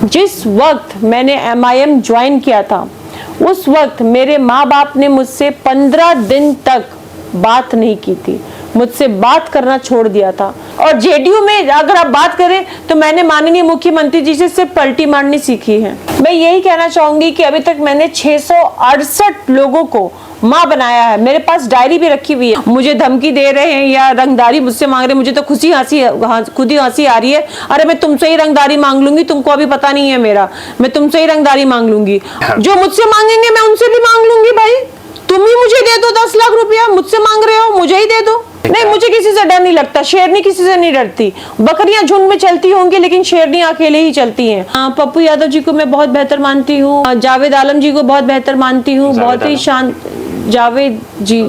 जिस वक्त मैंने MIM ज्वाइन किया था उस वक्त मेरे माँ बाप ने मुझसे 15 दिन तक बात नहीं की थी, मुझसे बात करना छोड़ दिया था। और JDU में अगर आप बात करें तो मैंने माननीय मुख्यमंत्री जी से सिर्फ पलटी मारनी सीखी है। मैं यही कहना चाहूंगी कि अभी तक मैंने 668 लोगों को माँ बनाया है। मेरे पास डायरी भी रखी हुई है। मुझे धमकी दे रहे हैं या रंगदारी मुझसे मांग रहे हैं, मुझे तो खुद ही हंसी आ रही है। अरे मैं तुमसे ही रंगदारी मांग लूंगी, तुमको अभी पता नहीं है मेरा, मैं तुमसे ही रंगदारी मांग लूंगी। जो मुझसे मांगेंगे मैं उनसे भी मांग लूंगी। भाई तुम ही मुझे दे दो 10 लाख रुपया, मुझसे मांग रहे हो, मुझे ही दे दो। नहीं, मुझे किसी से डर नहीं लगता, शेरनी किसी से नहीं डरती। बकरियां झुंड में चलती होंगी लेकिन शेरनी अकेले ही चलती हैं। पप्पू यादव जी को मैं बहुत बेहतर मानती हूँ, जावेद आलम जी को बहुत बेहतर मानती हूँ, बहुत ही शांत। जावेद जी,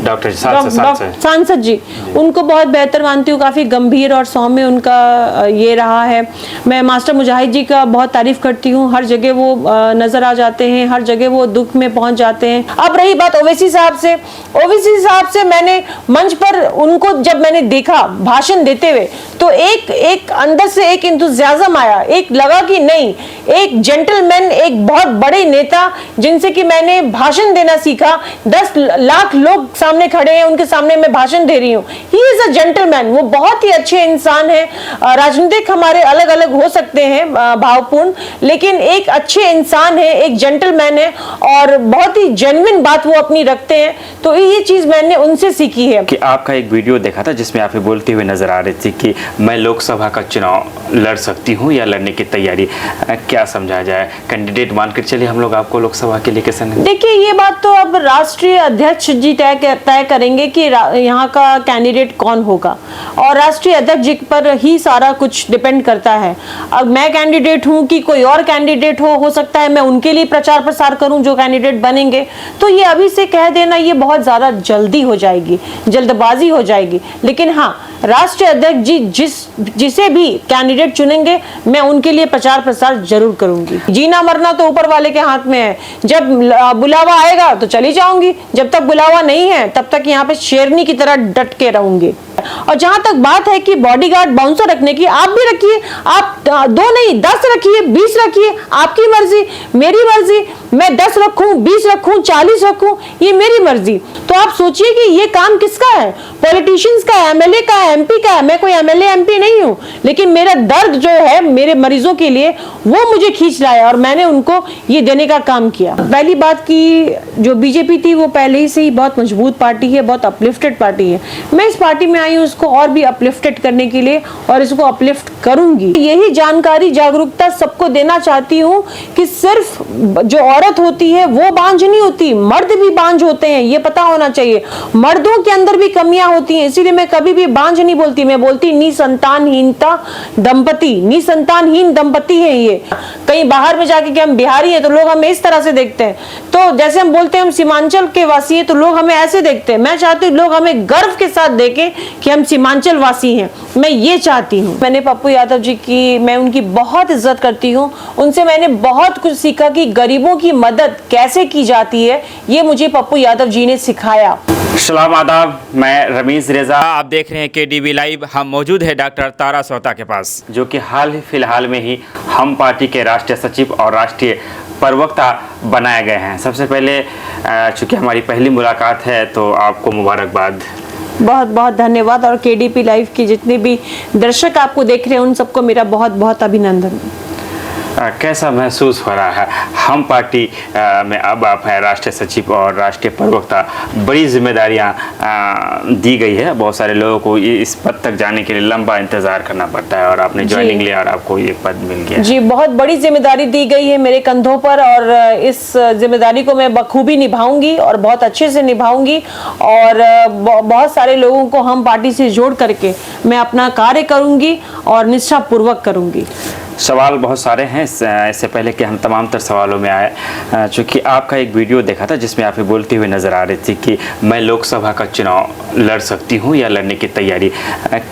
डॉक्टर सांसद जी, उनको बहुत बेहतर मानती हूँ। काफी गंभीर और सौम्य उनका ये रहा है। मैं मास्टर मुजाहिद जी का बहुत तारीफ करती हूँ, हर जगह वो नजर आ जाते हैं, हर जगह वो दुख में पहुंच जाते हैं। अब रही बात ओवैसी साहब से, ओवैसी साहब से मैंने मंच पर उनको जब मैंने देखा भाषण देते हुए तो एक अंदर से एक इंतुजियाज्म आया, एक लगा कि नहीं, एक जेंटलमैन, एक बहुत बड़े नेता जिनसे कि मैंने भाषण देना सीखा। 10 लाख लोग सामने खड़े हैं, उनके सामने मैं भाषण दे रही हूँ। ही इज अ जेंटलमैन, वो बहुत ही अच्छे इंसान है। राजनीतिक हमारे अलग अलग हो सकते हैं भावपूर्ण, लेकिन एक अच्छे इंसान है, एक जेंटलमैन है और बहुत ही जेन्युइन बात वो अपनी रखते हैं। तो ये चीज मैंने उनसे सीखी है। कि आपका एक वीडियो देखा था जिसमें आप बोलते हुए नजर आ रही थी कि मैं लोकसभा का चुनाव लड़ सकती हूँ या लड़ने की तैयारी, क्या समझा जाए? कैंडिडेट मानकर चलिए हम लोग आपको लोकसभा के लिए कैसे? देखिए, ये बात तो अब राष्ट्रीय अध्यक्ष जी तय करेंगे कि यहाँ का कैंडिडेट कौन होगा, और राष्ट्रीय अध्यक्ष जी पर ही सारा कुछ डिपेंड करता है। अब मैं कैंडिडेट हूँ कि कोई और कैंडिडेट हो सकता है मैं उनके लिए प्रचार प्रसार करूँ जो कैंडिडेट बनेंगे, तो ये अभी से कह देना ये बहुत ज्यादा जल्दी हो जाएगी, जल्दबाजी हो जाएगी। लेकिन हाँ, राष्ट्रीय अध्यक्ष जी जिसे भी कैंडिडेट चुनेंगे मैं उनके लिए प्रचार प्रसार जरूर करूंगी। जीना मरना तो ऊपर वाले के हाथ में है, जब बुलावा आएगा तो चली जाऊंगी, जब तक बुलावा नहीं है तब तक यहाँ पे शेरनी की तरह डट के रहूंगी। और जहां तक बात है कि बॉडीगार्ड बाउंसर रखने की, आप भी रखिए, आप 2 नहीं 10 रखिए, 20 रखिए, आपकी मर्जी, मेरी मर्जी। मैं 10 रखूं, 20 रखूं, 40 रखूं, ये मेरी मर्जी। तो आप सोचिए कि ये काम किसका है? पॉलिटिशियंस का है, MLA का है, MP का है। मैं कोई MLA MP नहीं हूं, लेकिन मेरा दर्द जो है मेरे मरीजों के लिए वो मुझे खींच रहा है और मैंने उनको ये देने का काम किया। पहली बात की जो BJP थी वो पहले ही से ही बहुत मजबूत पार्टी है, बहुत अपलिफ्टेड पार्टी है। मैं इस पार्टी में आई हूँ इसको और भी अपलिफ्टेड करने के लिए और इसको अपलिफ्ट करूंगी। यही जानकारी जागरूकता सबको देना चाहती हूँ कि सिर्फ जो औरत होती है वो बांझ नहीं होती, मर्द भी बांझ होते हैं, ये पता होना चाहिए। मर्दों के अंदर भी कमियां होती हैं, इसीलिए मैं कभी भी बांझ नहीं बोलती, मैं बोलती निसंतानहीनता दंपति, निसंतानहीन दंपति है ये। कहीं बाहर में जाके कि हम बिहारी हैं तो लोग हमें इस तरह से देखते हैं, तो जैसे हम बोलते हैं हम सीमांचल के वासी हैं तो लोग हमें ऐसे देखते हैं। मैं चाहती हूँ लोग हमें गर्व के साथ देखें कि हम सीमांचल वासी हैं, मैं ये चाहती हूँ। मैंने पप्पू यादव जी की, मैं उनकी बहुत इज्जत करती हूँ, उनसे मैंने बहुत कुछ सीखा कि गरीबों की मदद कैसे की जाती है, ये मुझे पप्पू यादव जी ने सिखाया। सलाम आदाब, मैं रमीज रेजा, आप देख रहे हैं KDB लाइव। हम मौजूद है डॉक्टर तारा सोता के पास, जो कि फिलहाल में ही हम पार्टी के राष्ट्रीय सचिव और राष्ट्रीय प्रवक्ता बनाए गए हैं। सबसे पहले चूंकि हमारी पहली मुलाकात है तो आपको मुबारकबाद, बहुत बहुत धन्यवाद। और KDP लाइव के जितने भी दर्शक आपको देख रहे हैं उन सबको मेरा बहुत बहुत अभिनंदन। कैसा महसूस हो रहा है? हम पार्टी में अब आप हैं राष्ट्रीय सचिव और राष्ट्रीय प्रवक्ता, बड़ी जिम्मेदारियां दी गई है। बहुत सारे लोगों को इस पद तक जाने के लिए लंबा इंतजार करना पड़ता है और आपने ज्वाइनिंग लिया और आपको ये पद मिल गया। जी, बहुत बड़ी जिम्मेदारी दी गई है मेरे कंधों पर और इस जिम्मेदारी को मैं बखूबी निभाऊंगी और बहुत अच्छे से निभाऊंगी और बहुत सारे लोगों को हम पार्टी से जोड़ करके मैं अपना कार्य करूंगी और निष्ठापूर्वक करूंगी। सवाल बहुत सारे हैं, इससे पहले कि हम तमाम तर सवालों में आए, चूँकि आपका एक वीडियो देखा था जिसमें आप बोलते हुए नज़र आ रही थी कि मैं लोकसभा का चुनाव लड़ सकती हूँ या लड़ने की तैयारी,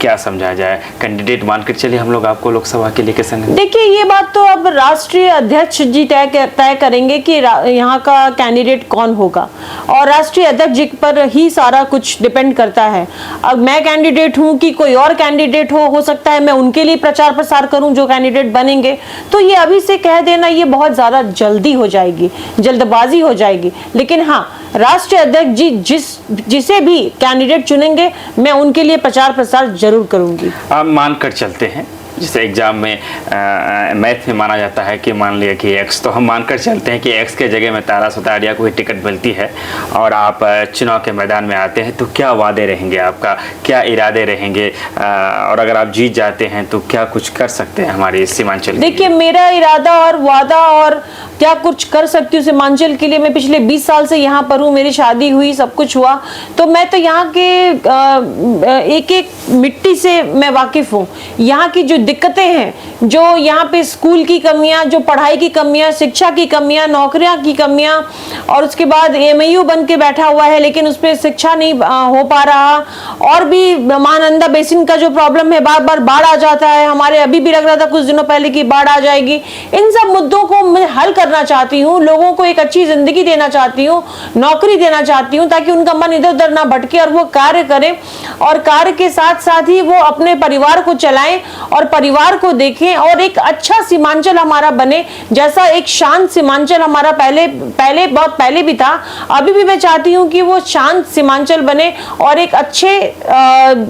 क्या समझा जाए? कैंडिडेट मानकर चलिए हम लोग आपको लोकसभा के लिए कैसे? देखिए, ये बात तो अब राष्ट्रीय अध्यक्ष जी तय करेंगे कि यहाँ का कैंडिडेट कौन होगा, और राष्ट्रीय अध्यक्ष जी पर ही सारा कुछ डिपेंड करता है। अब मैं कैंडिडेट हूँ कि कोई और कैंडिडेट हो सकता है मैं उनके लिए प्रचार प्रसार करूँ जो कैंडिडेट बनेंगे। तो ये अभी से कह देना ये बहुत ज्यादा जल्दी हो जाएगी, जल्दबाजी हो जाएगी। लेकिन हाँ, राष्ट्रीय अध्यक्ष जी जिसे भी कैंडिडेट चुनेंगे मैं उनके लिए प्रचार प्रसार जरूर करूंगी। आप मानकर चलते हैं, जैसे एग्जाम में मैथ में माना जाता है कि मान लिया कि एक्स, तो हम मानकर चलते हैं कि एक्स के जगह में तारा सुतारिया को ही टिकट मिलती है और आप चुनाव के मैदान में आते हैं, तो क्या वादे रहेंगे आपका, क्या इरादे रहेंगे, और अगर आप जीत जाते हैं तो क्या कुछ कर सकते हैं हमारे सीमांचल? देखिए, मेरा इरादा और वादा और क्या कुछ कर सकती हूँ सीमांचल के लिए, मैं पिछले 20 साल से यहाँ पर हूँ, मेरी शादी हुई, सब कुछ हुआ, तो मैं तो यहाँ के एक एक मिट्टी से मैं वाकिफ हूँ। यहाँ की जो दिक्कतें हैं, जो यहाँ पे स्कूल की कमियां, जो पढ़ाई की कमियां, शिक्षा की कमियां, नौकरियां की कमियां, और उसके बाद एमयू बन के बैठा हुआ है लेकिन उस पर शिक्षा नहीं हो पा रहा, और भी महानंदा बेसिन का जो प्रॉब्लम है, बार बार बाढ़ आ जाता है हमारे, अभी भी लग रहा था कुछ दिनों पहले कि बाढ़ आ जाएगी। इन सब मुद्दों को मैं हल करना चाहती हूँ, लोगों को एक अच्छी जिंदगी देना चाहती हूँ, नौकरी देना चाहती हूँ, ताकि उनका मन इधर उधर ना भटके और वो कार्य करें, और कार्य के साथ साथ ही वो अपने परिवार को चलाएं और परिवार को देखें, और एक अच्छा सीमांचल हमारा बने, जैसा एक शांत सीमांचल हमारा बहुत पहले भी था। अभी भी मैं चाहती हूँ कि वो शांत सीमांचल बने, और एक अच्छे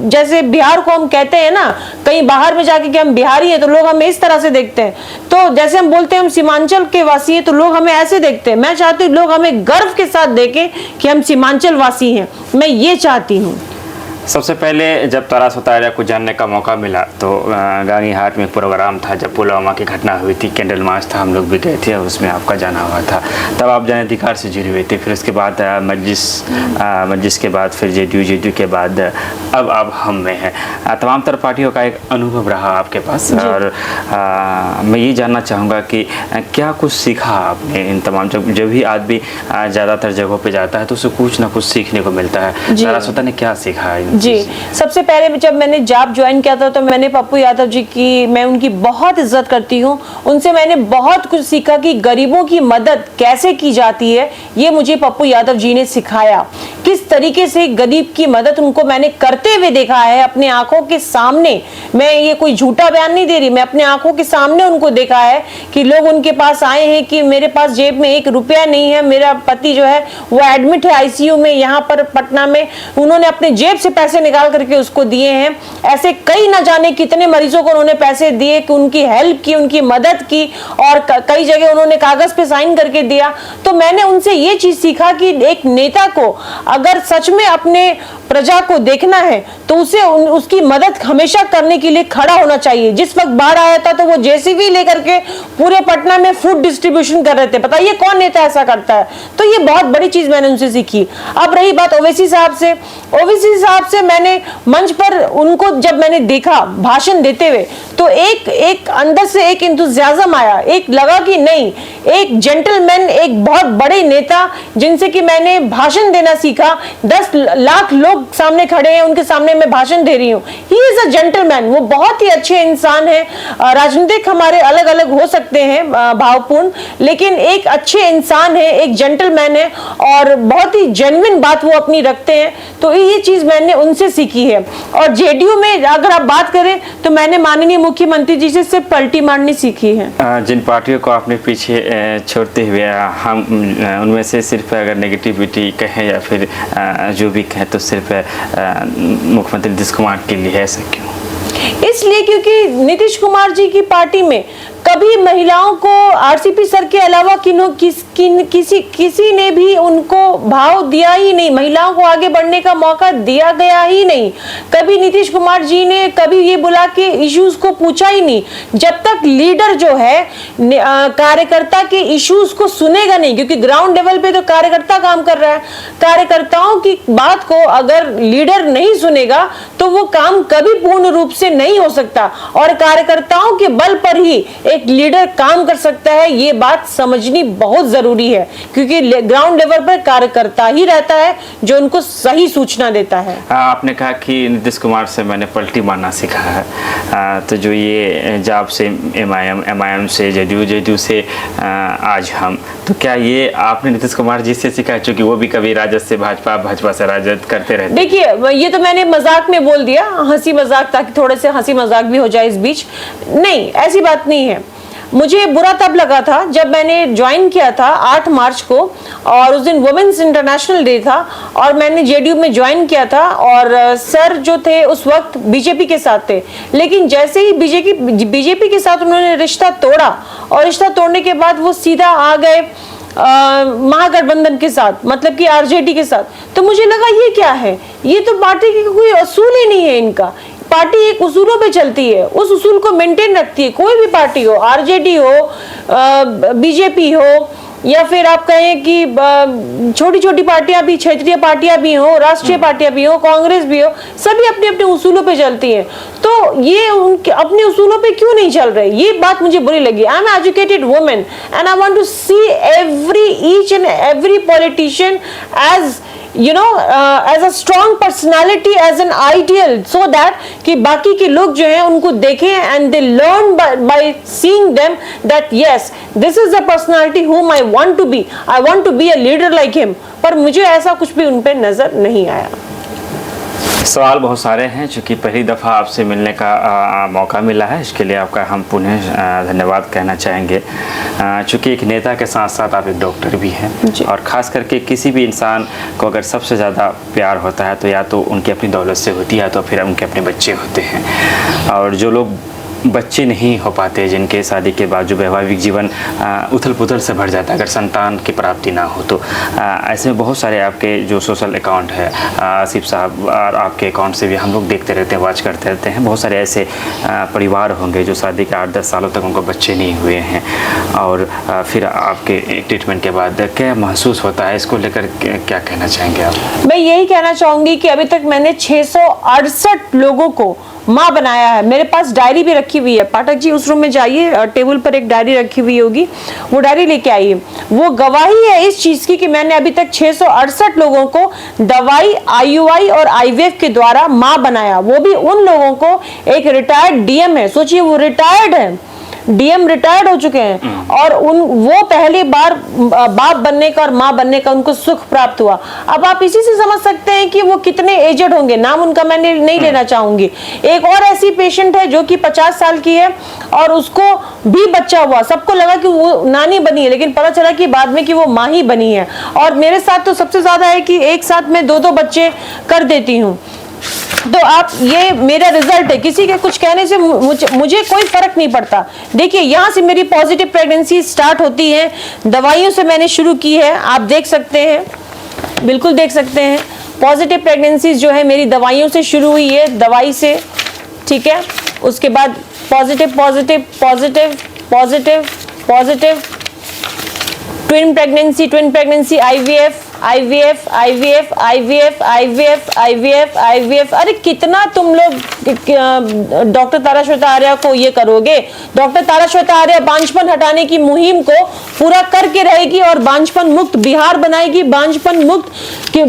जैसे बिहार को हम कहते हैं ना, कहीं बाहर में जाके कि हम बिहारी हैं तो लोग हमें इस तरह से देखते हैं, तो जैसे हम बोलते हैं हम सीमांचल के वासी हैं तो लोग हमें ऐसे देखते हैं। मैं चाहती हूँ लोग हमें गर्व के साथ देखें कि हम सीमांचल वासी हैं, मैं ये चाहती हूँ। सबसे पहले जब तारा सुतारिया को जानने का मौका मिला तो गांगीहाट में एक प्रोग्राम था, जब पुलवामा की घटना हुई थी, कैंडल मार्च था, हम लोग भी गए थे और उसमें आपका जाना हुआ था। तब आप जन अधिकार से जुड़े हुए थे, फिर उसके बाद मजलिस के बाद फिर जेडीयू के बाद अब आप हम में हैं। तमाम तरह पार्टियों का एक अनुभव रहा आपके पास, और मैं ये जानना चाहूँगा कि क्या कुछ सीखा आपने इन तमाम, जब भी आदमी ज़्यादातर जगहों पर जाता है तो उसे कुछ ना कुछ सीखने को मिलता है। तारा सुता ने क्या सीखा? जी, सबसे पहले जब मैंने जॉब ज्वाइन किया था तो मैंने पप्पू यादव जी की, मैं उनकी बहुत इज्जत करती हूँ, उनसे मैंने बहुत कुछ सीखा कि गरीबों की मदद कैसे की जाती है। ये मुझे पप्पू यादव जी ने सिखाया, किस तरीके से गरीब की मदद उनको मैंने करते हुए देखा है अपने आंखों के सामने। मैं ये कोई झूठा बयान नहीं दे रही, मैं अपने आंखों के सामने उनको देखा है कि लोग उनके पास आए हैं कि मेरे पास जेब में 1 रुपया नहीं है, मेरा पति जो है वो एडमिट है आईसीयू में यहाँ पर पटना में, उन्होंने अपने जेब से पैसे निकाल करके उसको दिए हैं। ऐसे कई न जाने कितने मरीजों को उन्होंने पैसे दिए, कि उनकी हेल्प की, उनकी मदद की, और कई जगह उन्होंने कागज पे साइन करके दिया। तो मैंने उनसे ये चीज सीखा कि एक नेता को अगर सच में अपने प्रजा को देखना है तो उसे उसकी मदद हमेशा करने के लिए खड़ा होना चाहिए। जिस वक्त बाढ़ आया था तो वो जेसीबी लेकर के पूरे पटना में फूड डिस्ट्रीब्यूशन कर रहे थे, बताइए कौन नेता ऐसा करता है? तो ये बहुत बड़ी चीज मैंने उनसे सीखी। अब रही बात ओवैसी साहब से, ओवैसी साहब से मैंने मंच पर उनको जब मैंने देखा भाषण देते हुए तो एक अंदर से एक इंतुजियाज्म आया, एक लगा कि नहीं, एक जेंटलमैन, एक बहुत बड़े नेता जिनसे कि मैंने भाषण देना सीखा। 10 लाख लोग सामने खड़े हैं, उनके सामने मैं भाषण दे रही हूँ। ही इज अ जेंटलमैन, वो बहुत ही अच्छे इंसान है। राजनीतिक हमारे अलग अलग हो सकते हैं भावपूर्ण, लेकिन एक अच्छे इंसान है, एक जेंटलमैन है, और बहुत ही जेन्युइन बात वो अपनी रखते हैं। तो ये चीज मैंने उनसे सीखी है। और जेडीयू में अगर आप बात करें तो मैंने माननीय मुख्यमंत्री जी से सिर्फ पलटी मारनी सीखी है। जिन पार्टियों को आपने पीछे छोड़ते हुए, हम उनमें से सिर्फ अगर नेगेटिविटी कहें या फिर जो भी कहें तो सिर्फ मुख्यमंत्री नीतीश कुमार के लिए है, ऐसा क्यों? इसलिए क्योंकि नीतीश कुमार जी की पार्टी में कभी महिलाओं को आरसीपी सर के अलावा किसी ने भी उनको भाव दिया ही नहीं, महिलाओं को आगे बढ़ने का मौका दिया गया ही नहीं। कभी नीतीश कुमार जी ने कभी ये बुला के इश्यूज को पूछा ही नहीं। जब तक लीडर जो है कार्यकर्ता के इश्यूज को सुनेगा नहीं, क्योंकि ग्राउंड लेवल पे तो कार्यकर्ता काम कर रहा है, कार्यकर्ताओं की बात को अगर लीडर नहीं सुनेगा तो वो काम कभी पूर्ण रूप से नहीं हो सकता। और कार्यकर्ताओं के बल पर ही एक लीडर काम कर सकता है, ये बात समझनी बहुत जरूरी है, क्योंकि ग्राउंड लेवल पर कार्य करता ही रहता है जो उनको सही सूचना देता है। आपने कहा कि नीतीश कुमार से मैंने पलटी मारना सीखा है, तो जो ये जाप से एमआईएम से जेडीयू से आज हम, तो क्या ये आपने नीतीश कुमार जी से सीखा है, क्योंकि वो भी कभी राजद से भाजपा, भाजपा से राजद करते रहते? देखिए, ये तो मैंने मजाक में बोल दिया, हंसी मजाक, ताकि थोड़े से हंसी मजाक भी हो जाए इस बीच। नहीं, ऐसी बात नहीं है। मुझे बुरा तब लगा था जब मैंने ज्वाइन किया था 8 मार्च को, और उस दिन वुमेन्स इंटरनेशनल डे था, और मैंने जेडीयू में ज्वाइन किया था, और सर जो थे उस वक्त बीजेपी के साथ थे, लेकिन जैसे ही बीजेपी के साथ उन्होंने रिश्ता तोड़ा, और रिश्ता तोड़ने के बाद वो सीधा आ गए महागठबंधन के साथ, मतलब कि आरजेडी के साथ, तो मुझे लगा ये क्या है, ये तो पार्टी की कोई असूल ही नहीं है इनका। पार्टी एक उसूलों पे चलती है, उस उसूल को मेंटेन रखती है, कोई भी पार्टी हो, आरजेडी हो, बीजेपी हो, या फिर आप कहें कि छोटी छोटी पार्टियां भी, क्षेत्रीय पार्टियां भी हो, राष्ट्रीय पार्टियां भी हो, कांग्रेस भी हो, सभी अपने अपने उसूलों पे चलती हैं। तो ये उनके अपने उसूलों पे क्यों नहीं चल रहे, ये बात मुझे बुरी लगी। I am educated women and I want to see each and every politician as as a strong personality, as an ideal, so that कि बाकी के लोग जो हैं उनको देखें and they learn by seeing them that yes, this is the personality whom I want to be. I want to be a leader like him. पर मुझे ऐसा कुछ भी उन पे नजर नहीं आया। सवाल बहुत सारे हैं, चूँकि पहली दफ़ा आपसे मिलने का मौका मिला है, इसके लिए आपका हम पुनः धन्यवाद कहना चाहेंगे। चूँकि एक नेता के साथ साथ आप एक डॉक्टर भी हैं, और ख़ास करके किसी भी इंसान को अगर सबसे ज़्यादा प्यार होता है तो या तो उनकी अपनी दौलत से होती है, तो फिर उनके अपने बच्चे होते हैं। और जो लोग बच्चे नहीं हो पाते, जिनके शादी के बाद जो वैवाहिक जीवन उथल पुथल से भर जाता है, अगर संतान की प्राप्ति ना हो, तो ऐसे में बहुत सारे आपके जो सोशल अकाउंट है, आसिफ साहब और आपके अकाउंट से भी हम लोग देखते रहते हैं, वॉच करते रहते हैं, बहुत सारे ऐसे परिवार होंगे जो शादी के 8-10 सालों तक उनको बच्चे नहीं हुए हैं, और फिर आपके ट्रीटमेंट के बाद क्या महसूस होता है, इसको लेकर क्या कहना चाहेंगे आप? मैं यही कहना चाहूँगी कि अभी तक मैंने 668 लोगों को माँ बनाया है। मेरे पास डायरी भी रखी हुई है, पाठक जी उस रूम में जाइए, टेबल पर एक डायरी रखी हुई होगी, वो डायरी लेके आइए। वो गवाही है इस चीज की कि मैंने अभी तक 668 लोगों को दवाई, IUI और IVF के द्वारा माँ बनाया, वो भी उन लोगों को। एक रिटायर्ड DM है, सोचिए वो रिटायर्ड है, DM रिटायर्ड हो चुके हैं, और वो पहली बार बाप बनने का और माँ बनने का उनको सुख प्राप्त हुआ। अब आप इसी से समझ सकते हैं कि वो कितने एजेड होंगे, नाम उनका मैं नहीं लेना चाहूंगी। एक और ऐसी पेशेंट है जो कि 50 साल की है, और उसको भी बच्चा हुआ, सबको लगा कि वो नानी बनी है, लेकिन पता चला कि बाद में कि वो माँ ही बनी है। और मेरे साथ तो सबसे ज्यादा है कि एक साथ में 2-2 बच्चे कर देती हूँ। तो आप, ये मेरा रिजल्ट है, किसी के कुछ कहने से मुझे कोई फर्क नहीं पड़ता। देखिए, यहाँ से मेरी पॉजिटिव प्रेगनेंसी स्टार्ट होती है, दवाइयों से मैंने शुरू की है, आप देख सकते हैं, बिल्कुल देख सकते हैं। पॉजिटिव प्रेगनेंसी जो है मेरी दवाइयों से शुरू हुई है, दवाई से, ठीक है। उसके बाद positive positive positive positive positive, twin pregnancy IVF IVF IVF IVF IVF IVF IVF। अरे कितना तुम लोग डॉक्टर तारा श्वेता आर्या को ये करोगे। डॉक्टर तारा श्वेता आर्या बांझपन हटाने की मुहिम को पूरा करके रहेगी, और बांझपन मुक्त बिहार बनाएगी, बांझपन मुक्त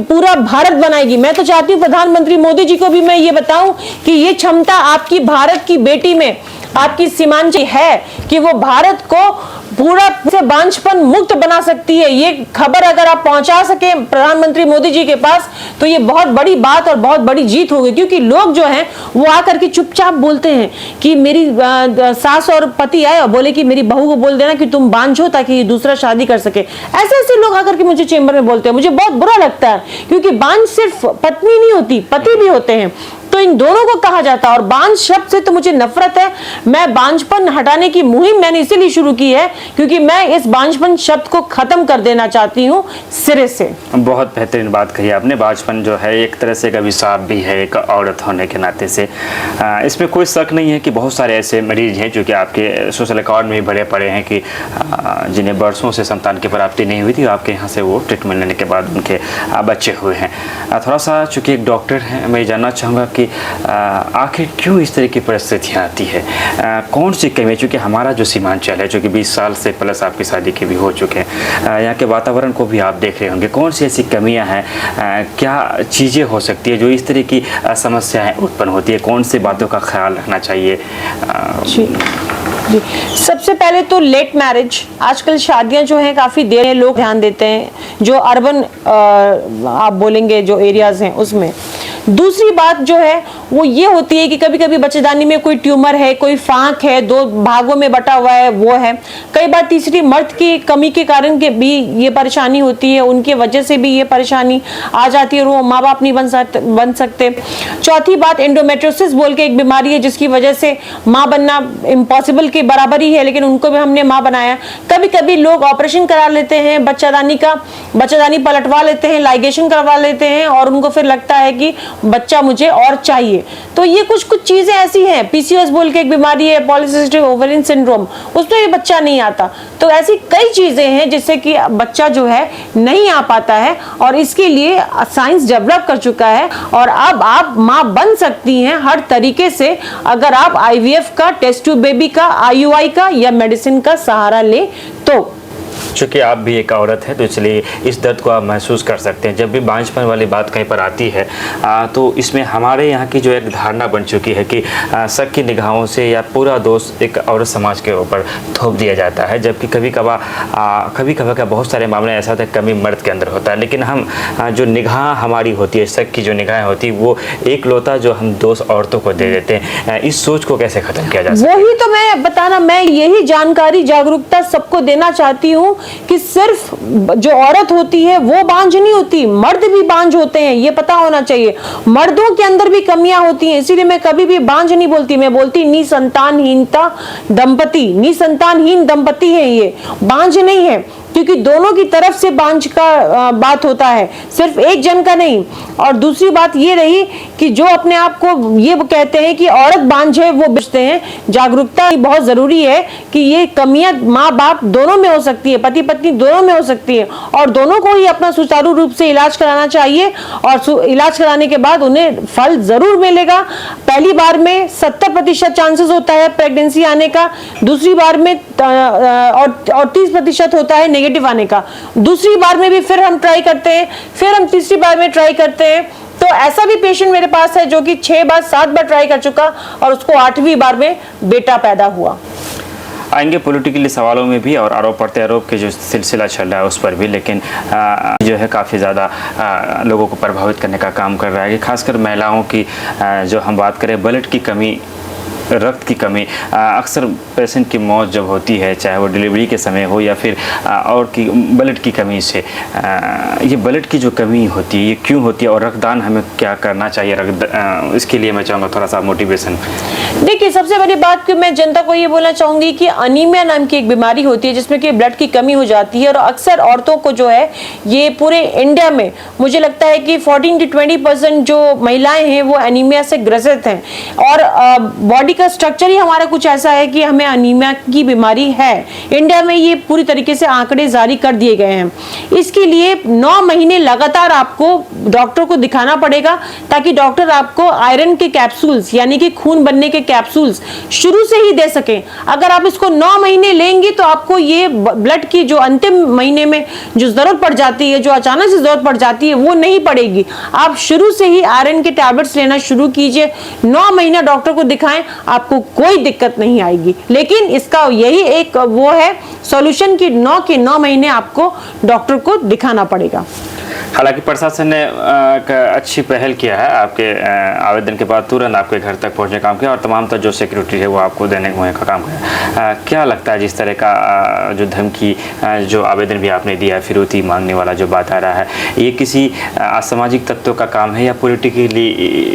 पूरा भारत बनाएगी। मैं तो चाहती हूँ प्रधानमंत्री मोदी जी को भी मैं ये बताऊं कि ये क्षमता आपकी भारत की बेटी में, आपकी सीमांची है कि वो भारत को पूरा से बांझपन मुक्त बना सकती है। ये खबर अगर आप पहुंचा सके प्रधानमंत्री मोदी जी के पास, तो ये बहुत बड़ी बात और बहुत बड़ी जीत होगी। क्योंकि लोग जो हैं वो आकर के चुपचाप बोलते हैं कि मेरी सास और पति आए और बोले कि मेरी बहू को बोल देना कि तुम बांझो ताकि दूसरा शादी कर सके। ऐसे ऐसे लोग आकर के मुझे चेंबर में बोलते हैं, मुझे बहुत बुरा लगता है, क्योंकि बांझ सिर्फ पत्नी नहीं होती, पति भी होते हैं। तो इन दोनों को कहा जाता है, और बांझ शब्द से तो मुझे नफरत है। मैं बांझपन हटाने की मुहिम मैंने इसीलिए शुरू की है क्योंकि मैं इस बांझपन शब्द को खत्म कर देना चाहती हूँ सिरे से। बहुत बेहतरीन बात कही आपने। बांझपन जो है एक तरह से एक अभिशाप भी है एक औरत होने के नाते से। इसमें कोई शक नहीं है कि बहुत सारे ऐसे मरीज हैं जो कि आपके सोशल अकाउंट में भरे पड़े हैं कि जिन्हें वर्षों से संतान की प्राप्ति नहीं हुई थी, आपके यहाँ से वो ट्रीटमेंट लेने के बाद उनके बच्चे हुए हैं। थोड़ा सा चूँकि एक डॉक्टर हैं, मैं जानना चाहूँगा कि आखिर क्यों इस तरह की परिस्थितियाँ आती है, कौन सी कमी है? चूँकि हमारा जो सीमांचल है, जो कि 20 साल से प्लस आपकी शादी के भी हो चुके हैं, यहाँ के वातावरण को भी आप देख रहे होंगे, कौन सी ऐसी कमियाँ हैं, क्या चीज़ें हो सकती है जो इस तरह की समस्याएं उत्पन्न होती है, कौन सी बातों का ख्याल रखना चाहिए? जी जी, सबसे पहले तो लेट मैरिज, आजकल शादियां जो हैं काफ़ी देर लोग ध्यान देते हैं, जो अर्बन आप बोलेंगे जो एरियाज हैं उसमें। दूसरी बात जो है वो ये होती है कि कभी कभी बच्चेदानी में कोई ट्यूमर है, कोई फांक है, 2 भागों में बटा हुआ है, वो है। कई बार तीसरी मर्द की कमी के कारण के भी ये परेशानी होती है, उनकी वजह से भी ये परेशानी आ जाती है और वो माँ बाप नहीं बन सकते। चौथी बात, एंडोमेट्रियोसिस बोल के एक बीमारी है जिसकी वजह से माँ बनना इम्पॉसिबल के बराबर ही है, लेकिन उनको भी हमने माँ बनाया। कभी कभी लोग ऑपरेशन करा लेते हैं बच्चादानी पलटवा लेते हैं, लाइगेशन करवा लेते हैं और उनको फिर लगता है कि बच्चा मुझे और चाहिए। तो ये कुछ चीजें ऐसी हैं। पीसीओएस बोल के एक बीमारी है, पॉलीसिस्टिक ओवेरियन सिंड्रोम, उसमें भी बच्चा नहीं आता। तो ऐसी कई चीजें हैं जिससे कि बच्चा जो है नहीं आ पाता है और इसके लिए साइंस डेवलप कर चुका है और अब आप माँ बन सकती हैं हर तरीके से, अगर आप आईवीएफ का, टेस्ट ट्यूब बेबी का, आईयूआई का या मेडिसिन का सहारा ले तो। चूँकि आप भी एक औरत है तो इसलिए इस दर्द को आप महसूस कर सकते हैं। जब भी बांझपन वाली बात कहीं पर आती है तो इसमें हमारे यहाँ की जो एक धारणा बन चुकी है कि शक की निगाहों से या पूरा दोष एक औरत समाज के ऊपर थोप दिया जाता है, जबकि कभी कभार का बहुत सारे मामले ऐसा होता है कमी मर्द के अंदर होता है, लेकिन हम जो निगाह हमारी होती है, शक की जो निगाहें होती है, वो एक लौता जो हम दोष औरतों को दे देते हैं। इस सोच को कैसे ख़त्म किया जा सकता है? वही तो मैं बताना, मैं यही जानकारी जागरूकता सबको देना चाहती हूँ कि सिर्फ जो औरत होती है वो बांझ नहीं होती, मर्द भी बांझ होते हैं, ये पता होना चाहिए। मर्दों के अंदर भी कमियां होती हैं, इसीलिए मैं कभी भी बांझ नहीं बोलती, मैं बोलती निसंतानहीनता दंपति, निसंतानहीन दंपति है ये, बांझ नहीं है, क्योंकि दोनों की तरफ से बांझ का बात होता है, सिर्फ एक जन का नहीं। और दूसरी बात ये रही कि जो अपने आप को ये कहते हैं कि औरत बांझ है, वो बेचते हैं। जागरूकता बहुत जरूरी है कि ये कमियां माँ बाप दोनों में हो सकती है, पति पत्नी दोनों में हो सकती है और दोनों को ही अपना सुचारू रूप से इलाज कराना चाहिए और इलाज कराने के बाद उन्हें फल जरूर मिलेगा। पहली बार में 70% चांसेस होता है प्रेगनेंसी आने का, दूसरी बार में और 30% होता है नेगेटिव आने का। दूसरी बार में भी फिर हम ट्राई करते हैं, फिर हम तीसरी बार में ट्राई करते हैं। तो ऐसा भी पेशेंट मेरे पास है जो कि 6 बार 7 बार ट्राई कर चुका और उसको 8वीं बार में बेटा पैदा हुआ। आएंगे पॉलिटिकली सवालों में भी और आरोप प्रत्यारोप के जो सिलसिला चल रहा है उस पर भी, लेकिन जो है काफ़ी ज़्यादा लोगों को प्रभावित करने का काम कर रहा है कि खासकर महिलाओं की जो हम बात करें, ब्लड की कमी, रक्त की कमी, अक्सर पेशेंट की मौत जब होती है, चाहे वो डिलीवरी के समय हो या फिर और की ब्लड की कमी से, ये ब्लड की जो कमी होती है ये क्यों होती है और रक्तदान हमें क्या करना चाहिए? इसके लिए मैं चाहूँगा थोड़ा सा मोटिवेशन। देखिए, सबसे बड़ी बात कि मैं जनता को ये बोलना चाहूँगी कि अनीमिया नाम की एक बीमारी होती है जिसमें कि ब्लड की कमी हो जाती है और अक्सर औरतों को जो है ये पूरे इंडिया में मुझे लगता है कि 14 से 20% जो महिलाएं हैं वो अनीमिया से ग्रसित हैं और बॉडी का स्ट्रक्चर ही हमारा कुछ ऐसा है कि हमें अनीमिया की बीमारी है। इंडिया में ये पूरी तरीके से आंकड़े जारी कर दिए गए हैं। इसके लिए 9 महीने लगातार आपको डॉक्टर को दिखाना पड़ेगा ताकि डॉक्टर आपको आयरन के कैप्सूल्स यानी कि खून बनने के कैप्सूल्स शुरू से ही दे सकें। अगर आप इसको 9 महीने लेंगे तो आपको ये ब्लड की जो अंतिम महीने में जो जरूरत पड़ जाती है, जो अचानक से जरूरत पड़ जाती है, वो नहीं पड़ेगी। आप शुरू से ही आयरन के टैबलेट्स लेना शुरू कीजिए, 9 महीना डॉक्टर को दिखाएं, आपको कोई दिक्कत नहीं आएगी। लेकिन इसका यही एक वो है सॉल्यूशन कि 9 के 9 महीने आपको डॉक्टर को दिखाना पड़ेगा। हालांकि प्रशासन ने एक अच्छी पहल किया है, आपके आवेदन के बाद तुरंत आपके घर तक पहुंचने का काम किया और तमाम जो सिक्योरिटी है वो आपको देने का काम किया। क्या लगता है जिस तरह का जो धमकी जो आवेदन भी आपने दिया है, फिरौती मांगने वाला जो बात आ रहा है, ये किसी असामाजिक तत्वों का काम है या पॉलिटिकली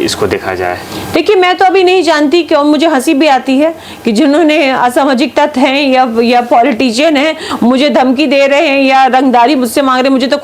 इसको देखा जाए? देखिए, मैं तो अभी नहीं जानती कि मुझे हंसी भी आती है कि जिन्होंने असामाजिक तत्व हैं या पॉलिटिशियन हैं मुझे धमकी दे रहे हैं या रंगदारी मुझसे मांग रहे हैं। मुझे तो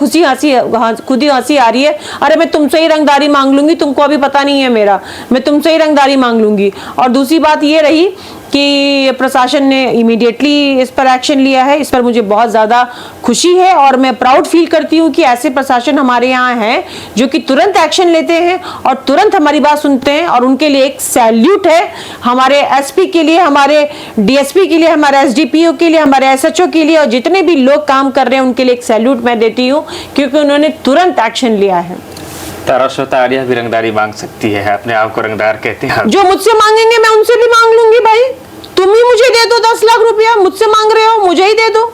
खुद ही हंसी आ रही है। अरे मैं तुमसे ही रंगदारी मांग लूंगी, तुमको अभी पता नहीं है मेरा, मैं तुमसे ही रंगदारी मांग लूंगी। और दूसरी बात ये रही कि प्रशासन ने इमीडिएटली इस पर एक्शन लिया है। इस पर मुझे बहुत ज़्यादा खुशी है और मैं प्राउड फील करती हूँ कि ऐसे प्रशासन हमारे यहाँ हैं जो कि तुरंत एक्शन लेते हैं और तुरंत हमारी बात सुनते हैं, और उनके लिए एक सैल्यूट है। हमारे एसपी के लिए, हमारे डीएसपी के लिए, हमारे एसडीपीओ के लिए, हमारे एसएचओ के लिए और जितने भी लोग काम कर रहे हैं उनके लिए एक सैल्यूट मैं देती हूँ, क्योंकि उन्होंने तुरंत एक्शन लिया है। तारा श्रोता आर्या भी रंगदारी मांग सकती है, अपने आप को रंगदार कहते हैं। जो मुझसे मांगेंगे मैं उनसे भी मांग लूंगी। भाई तुम ही मुझे दे दो 10 लाख रुपया, मुझसे मांग रहे हो, मुझे ही दे दो,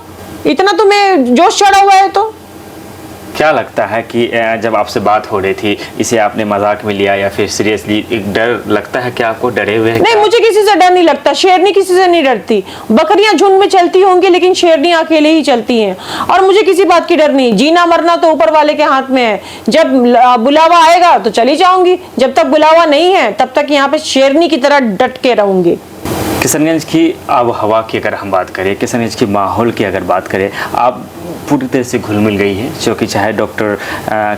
इतना तुम्हें जोश चढ़ा हुआ है। तो क्या लगता है कि जब आपसे बात हो रही थी, इसे आपने मजाक में लिया या फिर सीरियसली? एक डर लगता है कि आपको डरे हुए हैं? नहीं, मुझे किसी से डर नहीं लगता। शेरनी किसी से नहीं डरती। बकरियां झुंड में चलती होंगी लेकिन शेरनी अकेले ही चलती हैं, और मुझे किसी बात की डर नहीं। जीना मरना तो ऊपर वाले के हाथ में है। जब बुलावा आएगा तो चली जाऊंगी, जब तक बुलावा नहीं है तब तक यहाँ पे शेरनी की तरह डट के रहूंगी। किशनगंज की आब हवा की अगर हम बात करें, किशनगंज की माहौल की अगर बात करें, आप पूरी तरह से घुल मिल गई है, क्योंकि चाहे डॉक्टर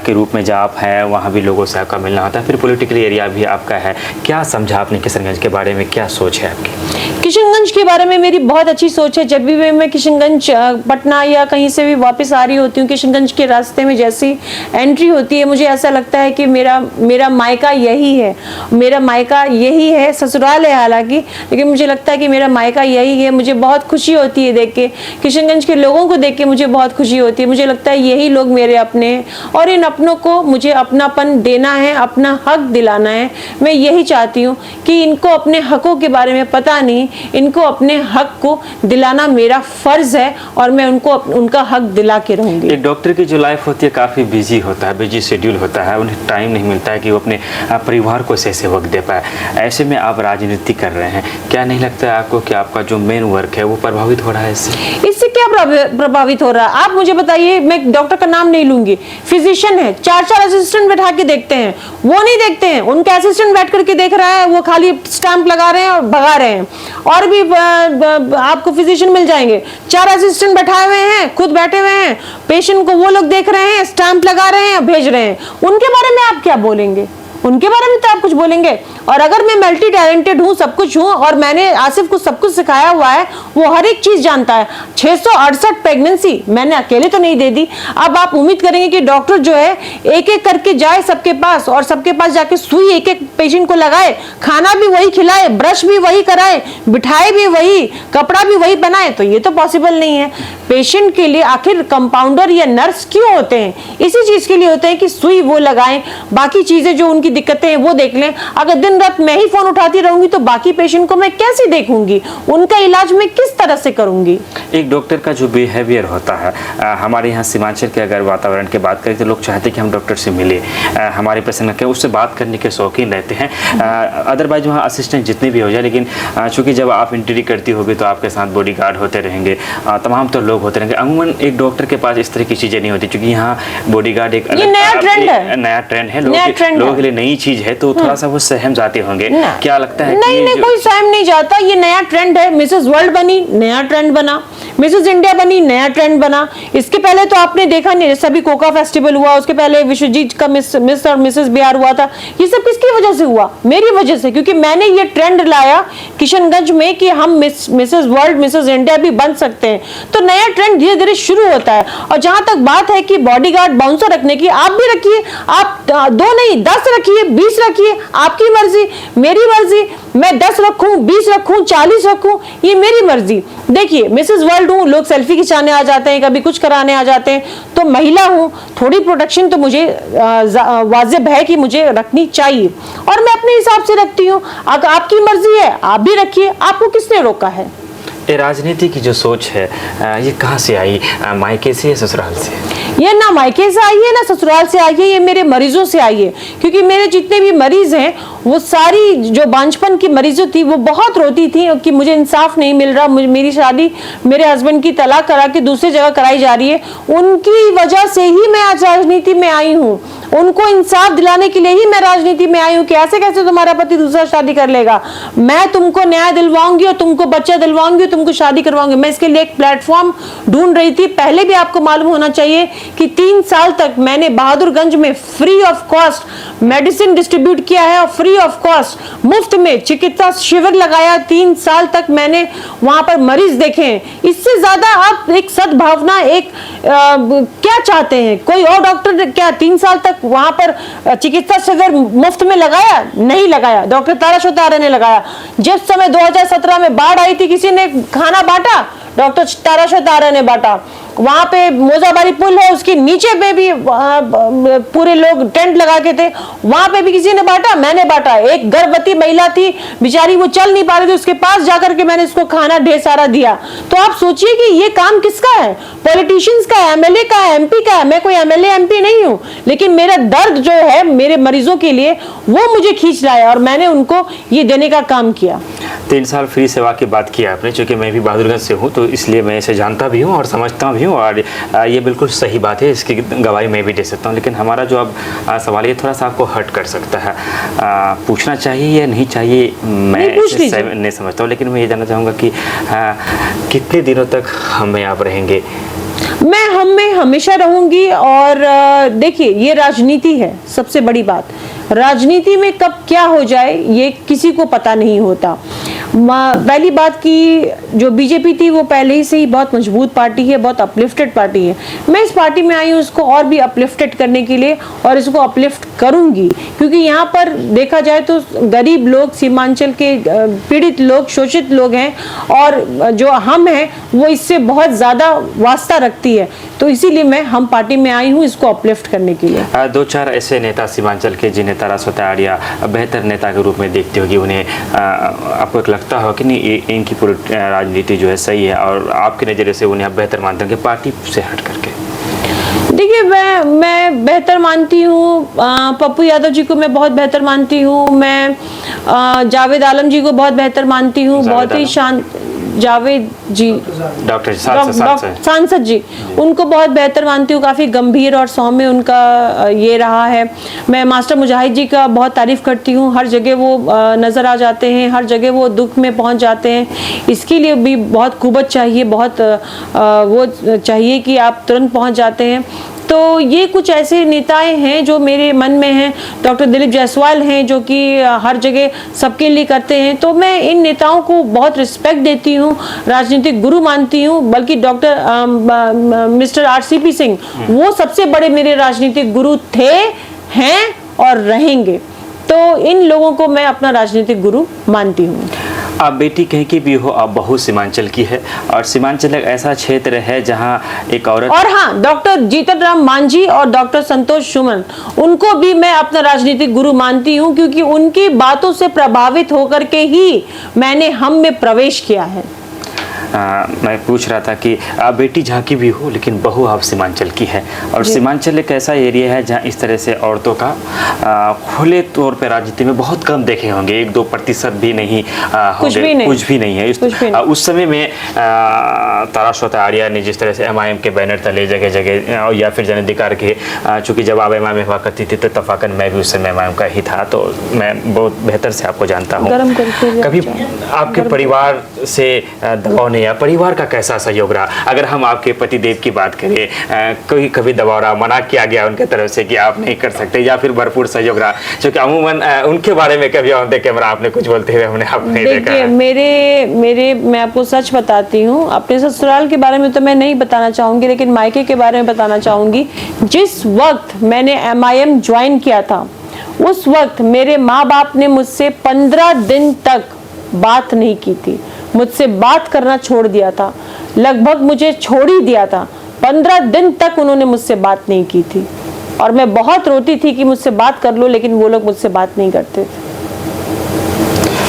के रूप में जब आप हैं वहाँ भी लोगों से आपका मिलना होता है, फिर पॉलिटिकल एरिया भी आपका है। क्या समझा आपने किशनगंज के बारे में, क्या सोच है आपकी? किशनगंज के बारे में मेरी बहुत अच्छी सोच है। जब भी मैं किशनगंज पटना या कहीं से भी वापस आ रही होती हूँ, किशनगंज के रास्ते में जैसी एंट्री होती है, मुझे ऐसा लगता है कि मेरा मायका यही है, मेरा मायका यही है। ससुराल है हालांकि, लेकिन मुझे लगता है कि मेरा मायका यही है। मुझे बहुत खुशी होती है देख के, किशनगंज के लोगों को देख के मुझे बहुत खुशी होती है। मुझे लगता है यही लोग मेरे अपने हैं और इन अपनों को मुझे अपनापन देना है, अपना हक दिलाना है। मैं यही चाहती हूँ कि इनको अपने हकों के बारे में पता नहीं, इनको अपने हक को दिलाना मेरा फर्ज है और मैं उनको उनका हक दिला के रहूंगी। एक डॉक्टर की जो लाइफ होती है काफ़ी बिजी होता है, बिजी शेड्यूल होता है, उन्हें टाइम नहीं मिलता है कि वो अपने परिवार को सही वक्त दे पाए। ऐसे में आप राजनीति कर रहे हैं, क्या नहीं लगता है आपको कि आपका जो मेन वर्क है वो प्रभावित हो रहा है इससे क्या प्रभावित हो रहा है? आप मुझे बताइए, मैं डॉक्टर का नाम नहीं लूंगी, फिजिशियन है, 4 असिस्टेंट बैठा के देखते हैं, वो नहीं देखते हैं, उनके असिस्टेंट बैठ करके देख रहा है, वो खाली स्टैंप लगा रहे हैं और भगा रहे हैं। और भी आपको फिजिशियन मिल जाएंगे, 4 असिस्टेंट बैठाए हुए हैं, खुद बैठे हुए हैं, पेशेंट को वो लोग देख रहे हैं, स्टैंप लगा रहे हैं, भेज रहे हैं। उनके बारे में आप क्या बोलेंगे? उनके बारे में तो आप कुछ बोलेंगे। और अगर मैं मल्टी टैलेंटेड हूँ, सब कुछ हूँ, और मैंने आसिफ को सब कुछ सिखाया हुआ है, वो हर एक चीज जानता है। 668 प्रेगनेंसी मैंने अकेले तो नहीं दे दी। अब आप उम्मीद करेंगे कि डॉक्टर जो है एक एक करके जाए सबके पास और सबके पास जाके सुई एक एक पेशेंट को लगाए, खाना भी वही खिलाए, ब्रश भी वही कराए, बिठाए भी वही, कपड़ा भी वही बनाए? तो ये तो पॉसिबल नहीं है। पेशेंट के लिए आखिर कंपाउंडर या नर्स क्यों होते हैं? इसी चीज के लिए होते हैं कि सुई वो लगाएं, बाकी चीजें जो उनकी दिक्कतें हैं वो देख लें। अगर दिन रात मैं ही फोन उठाती रहूंगी तो बाकी पेशेंट को मैं कैसे देखूंगी? उनका इलाज मैं किस तरह से करूंगी? एक डॉक्टर का जो बिहेवियर होता है, हमारे यहाँ सीमांचल के अगर वातावरण की बात करें तो लोग चाहते हैं कि हम डॉक्टर से मिले, हमारे पेशेंट के उससे बात करने के शौकीन रहते हैं। अदरवाइज वहाँ असिस्टेंट जितने भी हो जाए, लेकिन चूंकि जब आप एंट्री करती होगी तो आपके साथ बॉडीगार्ड होते रहेंगे, तमाम तो लोग होते रहेंगे। अमूमन एक डॉक्टर के पास इस तरह की चीज़ें नहीं होती, क्योंकि यहाँ बॉडीगार्ड एक नया ट्रेंड है, नया ट्रेंड है, लोगों के लिए नई चीज़ है, तो थोड़ा सा वो सहम जाते होंगे। क्या लगता है? नहीं, कोई सहम नहीं जाता। ये नया ट्रेंड है। मिसेस वर्ल्ड बनी, नया ट्रेंड बना। मिसेस इंडिया बनी, नया ट्रेंड बना। इसके पहले तो आपने देखा नहीं, जैसे अभी कोका फेस्टिवल हुआ, उसके पहले विश्वजीत का मिस और मिसेस बिहार हुआ था। ये सब किसकी वजह से हुआ? मेरी वजह से, क्योंकि मैंने ये ट्रेंड लाया किशनगंज में कि हम मिसेस वर्ल्ड, मिसेस इंडिया भी बन सकते हैं। तो नया ट्रेंड धीरे धीरे शुरू होता है। और जहां तक बात है कि बॉडीगार्ड बाउंसर रखने की, आप भी रखिए, आप 2 नहीं 10 रखिए, 20 रखिए, आपकी मर्जी, मेरी मर्जी। मैं 10 रखूं, 20 रखूं, 40 रखूं, ये मेरी मर्जी। देखिए, मिसेस वर्ल्ड हूं, लोग सेल्फी खिंचाने आ जाते हैं, कभी कुछ कराने आ जाते हैं, तो महिला हूं, थोड़ी प्रोटेक्शन तो मुझे वाजिब है कि मुझे रखनी चाहिए, और मैं अपने हिसाब से रखती हूँ। अगर आपकी मर्जी है, आप भी रखिए, आपको किसने रोका है? ये राजनीति की जो सोच है, ये कहाँ से आई? मायके से या ससुराल से? ये ना मायके से आई है ना ससुराल से आई है, ये मेरे मरीजों से आई है। क्योंकि मेरे जितने भी मरीज हैं, वो सारी जो बांझपन की मरीजों थी, वो बहुत रोती थी कि मुझे इंसाफ नहीं मिल रहा, मेरी शादी मेरे हस्बैंड की तलाक करा के दूसरी जगह कराई जा रही है। उनकी वजह से ही मैं आज राजनीति में आई हूँ। उनको इंसाफ दिलाने के लिए ही मैं राजनीति में आई हूं कि ऐसे कैसे तुम्हारा पति दूसरा शादी कर लेगा। मैं तुमको न्याय दिलवाऊंगी और तुमको बच्चा दिलवाऊंगी और तुमको शादी करवाऊंगी। मैं इसके लिए एक प्लेटफॉर्म ढूंढ रही थी। पहले भी आपको मालूम होना चाहिए कि 3 साल तक मैंने बहादुरगंज में free of cost medicine distribute किया है और फ्री ऑफ कॉस्ट मुफ्त में चिकित्सा शिविर लगाया। 3 साल तक मैंने वहां पर मरीज देखे हैं। इससे ज्यादा आप एक सद्भावना, एक क्या चाहते हैं? कोई और डॉक्टर ने क्या 3 साल तक वहां पर चिकित्सा शिविर मुफ्त में लगाया? नहीं लगाया। डॉक्टर ताराशोता आर्य ने लगाया। जिस समय 2017 में बाढ़ आई थी, किसी ने खाना बांटा? डॉक्टर ताराशोता आर्य ने बांटा। वहां पे मोजाबारी पुल है, उसके नीचे पे भी पूरे लोग टेंट लगा के थे, वहां पे भी किसी ने बांटा? मैंने बांटा। एक गर्भवती महिला थी, बेचारी वो चल नहीं पा रही थी, उसके पास जाकर के मैंने उसको खाना ढेर सारा दिया। तो आप सोचिए कि ये काम किसका है? पॉलिटिशियंस का है, एमएलए का है, एमपी का है। मैं कोई एमएलए एमपी नहीं हूं, लेकिन मेरा दर्द जो है मेरे मरीजों के लिए, वो मुझे खींच लाया और मैंने उनको ये देने का काम किया। 3 साल फ्री सेवा की बात की आपने, चूंकि मैं भी बहादुरगंज से हूँ तो इसलिए मैं इसे जानता भी हूँ और समझता भी हूँ, और ये बिल्कुल सही बात है, इसकी गवाही मैं भी दे सकता हूँ। लेकिन हमारा जो अब सवाल ये थोड़ा सा आपको हर्ट कर सकता है, पूछना चाहिए या नहीं चाहिए मैं नहीं समझता हूँ, लेकिन मैं ये जानना चाहूँगा कि कितने दिनों तक हम यहाँ पर रहेंगे? मैं हम में हमेशा रहूंगी। और देखिए, ये राजनीति है, सबसे बड़ी बात राजनीति में कब क्या हो जाए ये किसी को पता नहीं होता। पहली बात की जो बीजेपी थी वो पहले ही से ही बहुत मजबूत पार्टी है, बहुत अपलिफ्टेड पार्टी है। मैं इस पार्टी में आई हूँ इसको और भी अपलिफ्टेड करने के लिए, और इसको अपलिफ्ट करूंगी, क्योंकि यहाँ पर देखा जाए तो गरीब लोग, सीमांचल के पीड़ित लोग, शोषित लोग हैं, और जो हम हैं वो इससे बहुत ज्यादा वास्ता रखती है। तो इसीलिए मैं हम पार्टी में आई हूँ इसको अपलिफ्ट करने के लिए। 2-4 ऐसे नेता सीमांचल के जिन्हें ताराशोता आर्य बेहतर नेता के रूप में देखते होगी, उन्हें आपको लगता हो कि नहीं इनकी पूरी राजनीति जो है सही है, और आपके नज़रिए से उन्हें आप बेहतर मानते हैं कि पार्टी से हट करके? देखिए, मैं बेहतर मानती हूँ पप्पू यादव जी को, मैं बहुत बेहतर मानती हूँ। मैं जावेद आलम जी को बहुत बेहतर मानती हूँ, बहुत ही शांत। जावेद जी, डॉक्टर सांसद जी, उनको बहुत बेहतर मानती हूँ। काफ़ी गंभीर और सौम्य उनका ये रहा है। मैं मास्टर मुजाहिद जी का बहुत तारीफ करती हूँ। हर जगह वो नज़र आ जाते हैं, हर जगह वो दुख में पहुँच जाते हैं। इसके लिए भी बहुत कुवत चाहिए, बहुत वो चाहिए कि आप तुरंत पहुँच जाते हैं। तो ये कुछ ऐसे नेताएं हैं जो मेरे मन में हैं। डॉक्टर दिलीप जायसवाल हैं जो कि हर जगह सबके लिए करते हैं। तो मैं इन नेताओं को बहुत रिस्पेक्ट देती हूँ, राजनीतिक गुरु मानती हूँ। बल्कि डॉक्टर मिस्टर RCP सिंह, वो सबसे बड़े मेरे राजनीतिक गुरु थे, हैं और रहेंगे। तो इन लोगों को मैं अपना राजनीतिक गुरु मानती हूँ। आप बेटी कहीं की भी हो, आप बहू सीमांचल की है, और सीमांचल एक ऐसा क्षेत्र है जहां एक औरत, और हाँ, डॉक्टर जीतन राम मांझी और डॉक्टर संतोष सुमन, उनको भी मैं अपना राजनीतिक गुरु मानती हूँ, क्योंकि उनकी बातों से प्रभावित होकर के ही मैंने हम में प्रवेश किया है। मैं पूछ रहा था कि आप बेटी जहाँ की भी हो, लेकिन बहू आप सीमांचल की है, और सीमांचल एक ऐसा एरिया है जहाँ इस तरह से औरतों का खुले तौर पे राजनीति में बहुत कम देखे होंगे, 1-2% भी नहीं होंगे, कुछ भी नहीं है। उस समय में ताराशोता आर्य ने जिस तरह से MIM के बैनर तले जगह जगह, या फिर जन अधिकार के, चूँकि जब आप MIM हुआ करती थी तो तफाकन मैं भी उस समय MIM का ही था, तो मैं बहुत बेहतर से आपको जानता हूँ। कभी आपके परिवार से दबाव नहीं, या परिवार का कैसा सहयोग रहा? अगर हम आपके पतिदेव की बात करें, कभी दबाव रहा, मना किया गया उनके तरफ से कि आप नहीं कर सकते, या फिर भरपूर सहयोग रहा? क्योंकि अमूमन उनके बारे में कभी ऑन द कैमरा आपने कुछ बोलते हुए हमने आप नहीं देखा है। मेरे मैं आपको सच बताती हूँ, अपने ससुराल के बारे में तो मैं नहीं बताना चाहूंगी, लेकिन मायके के बारे में बताना चाहूंगी। जिस वक्त मैंने MIM ज्वाइन किया था, उस वक्त मेरे माँ बाप ने मुझसे 15 दिन तक बात नहीं की थी, मुझसे बात करना छोड़ दिया था, लगभग मुझे छोड़ ही दिया था। 15 दिन तक उन्होंने मुझसे बात नहीं की थी, और मैं बहुत रोती थी कि मुझसे बात कर लो, लेकिन वो लोग मुझसे बात नहीं करते थे।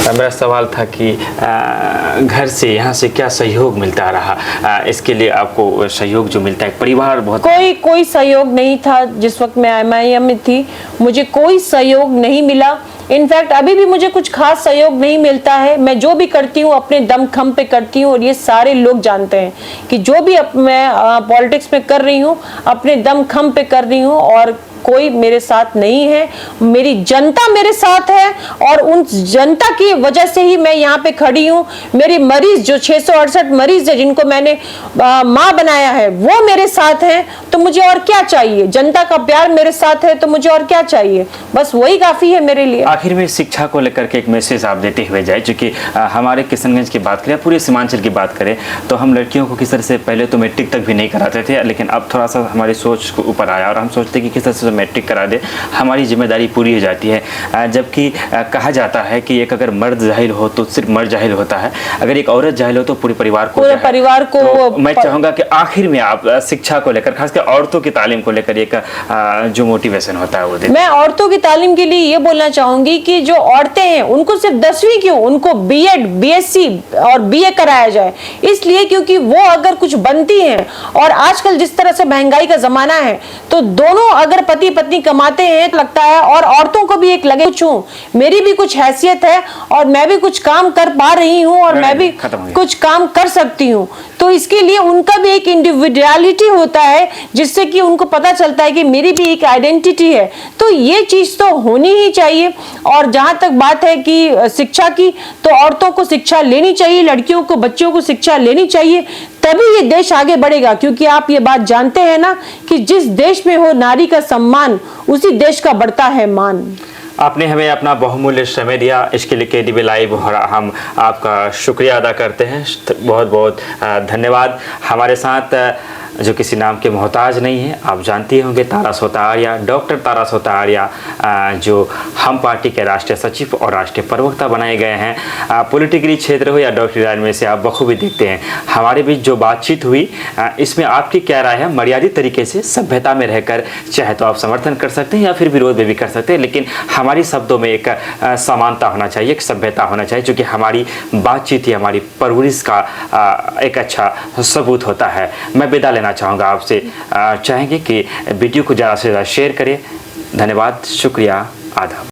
मेरा सवाल था कि घर से, यहाँ से क्या सहयोग मिलता रहा? इसके लिए आपको सहयोग जो मिलता है, परिवार बहुत कोई सहयोग नहीं था। जिस वक्त मैं MIM में थी, मुझे कोई सहयोग नहीं मिला। इनफैक्ट अभी भी मुझे कुछ खास सहयोग नहीं मिलता है। मैं जो भी करती हूँ अपने दमखम पे करती हूँ, और ये सारे लोग जानते हैं कि जो भी मैं पॉलिटिक्स में कर रही हूँ अपने दमखम पे कर रही हूँ, और कोई मेरे साथ नहीं है, मेरी जनता मेरे साथ है और उन जनता की वजह से ही मैं यहाँ पे खड़ी हूँ। मेरी मरीज जो 668 मरीज है जिनको मैंने माँ बनाया है वो मेरे साथ हैं, तो मुझे और क्या चाहिए? जनता का प्यार मेरे साथ है तो मुझे और क्या चाहिए? बस वही काफी है मेरे लिए। आखिर में शिक्षा को लेकर के एक मैसेज आप देते हुए जाए, क्योंकि हमारे किशनगंज की बात करें, पूरे सीमांचल की बात करें तो हम लड़कियों को किस तरह से पहले तो मैट्रिक तक भी नहीं कराते थे, लेकिन अब थोड़ा सा हमारी सोच को ऊपर आया और हम सोचते हैं कि किस तरह से मैट्रिक करा दे, हमारी जिम्मेदारी पूरी हो जाती है। जबकि कहा जाता है कि एक अगर मर्द जाहिल हो तो सिर्फ मर्द जाहिल होता है, अगर एक औरत जाहिल हो तो पूरे परिवार को तो मैं चाहूँगा कि आखिर में आप शिक्षा को लेकर, खासकर औरतों की तालीम को लेकर एक जो मोटिवेशन होता है वो दे। मैं औरतों की तालीम के लिए ये बोलना चाहूंगी कि जो औरतें हैं उनको सिर्फ 10वीं क्यों, उनको बीएड, बीएससी और बीए कराया जाए, इसलिए क्योंकि वो अगर कुछ बनती हैं और आजकल जिस तरह से महंगाई का जमाना है तो दोनों अगर पति पत्नी कमाते हैं तो लगता है, और औरतों को भी एक लगे कुछ हूँ, मेरी भी कुछ हैसियत है और मैं भी कुछ काम कर पा रही हूँ और मैं भी कुछ काम कर सकती हूँ, तो इसके लिए उनका भी एक इंडिविजुअलिटी होता है जिससे कि उनको पता चलता है कि मेरी भी एक आइडेंटिटी है। तो ये चीज तो होनी ही चाहिए। और जहां तक बात है कि शिक्षा की, तो औरतों को शिक्षा लेनी चाहिए, लड़कियों को, बच्चों को शिक्षा लेनी चाहिए, तभी ये देश आगे बढ़ेगा। क्योंकि आप ये बात जानते हैं ना कि जिस देश में हो नारी का सम्मान, उसी देश का बढ़ता है मान। आपने हमें अपना बहुमूल्य समय दिया, इसके लिए केडीबी लाइव हम आपका शुक्रिया अदा करते हैं। बहुत बहुत धन्यवाद। हमारे साथ जो किसी नाम के मोहताज नहीं है, आप जानते होंगे तारा सोता आर्या, डॉक्टर तारा सोता आर्या, जो हम पार्टी के राष्ट्रीय सचिव और राष्ट्रीय प्रवक्ता बनाए गए हैं। पॉलिटिकली क्षेत्र हो या डॉक्टरी लाइन में से आप बखूबी दिखते हैं। हमारे बीच जो बातचीत हुई इसमें आपकी क्या राय है? मर्यादित तरीके से सभ्यता में रहकर चाहे तो आप समर्थन कर सकते हैं या फिर विरोध में भी कर सकते हैं, लेकिन हमारी शब्दों में एक समानता होना चाहिए, एक सभ्यता होना चाहिए, क्योंकि हमारी बातचीत ही हमारी परवरिश का एक अच्छा सबूत होता है। मैं विदा लेना चाहूँगा आपसे, चाहेंगे कि वीडियो को ज़्यादा से ज़्यादा शेयर करें। धन्यवाद, शुक्रिया, आदाब।